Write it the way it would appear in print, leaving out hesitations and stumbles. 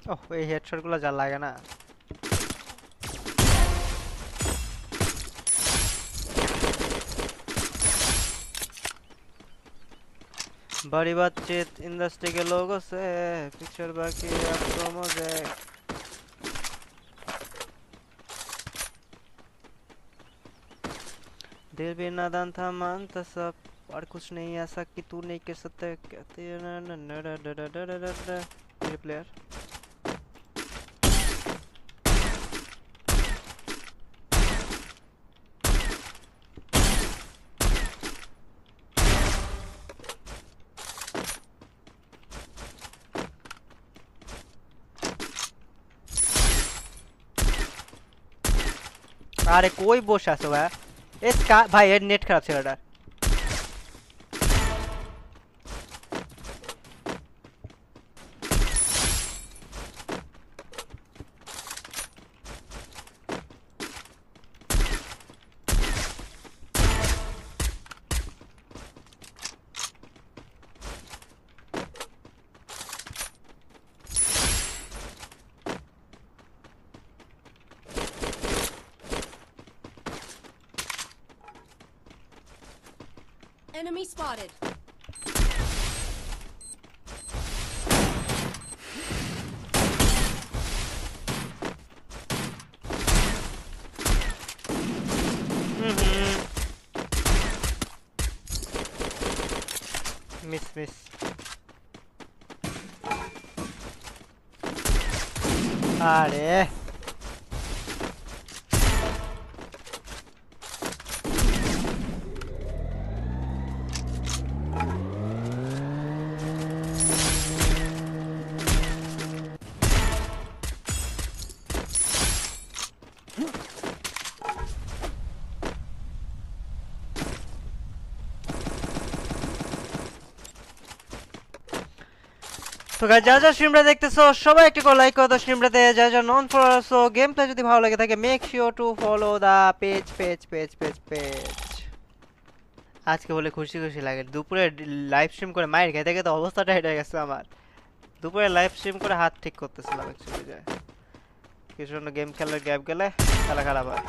ওহ এই হেডশট গুলো যা লাগে না। बड़ी बातचीत इंडस्ट्री के लोगों से पिक्चर बाकी आपको मुझे दिल भी नादान था मानता सब और कुछ नहीं ऐसा कि तू नहीं कर सकते कहते प्लेयर আরে কই বসে আছো ভাই ভাই এর নেট খারাপ ছেলেটার Enemy spotted. মিস আরে তো গাইস যারা যারা স্ট্রিমটা দেখতেছো সবাই একটু করে লাইক করো তো স্ট্রিমটাতে যারা যারা non follower so game play যদি ভালো লাগে থাকে make sure to follow the page আজকে বলে খুশি খুশি লাগে দুপুরে লাইভ স্ট্রিম করে মায়ের খেতে খেতে অবস্থাটা এটা গেছে আমার দুপুরে লাইভ স্ট্রিম করে হাত ঠিক করতেছিলাম অ্যাকচুয়ালি যায় কিছু গেম খেলার গ্যাপ গেলে খেলা খারাপ হয়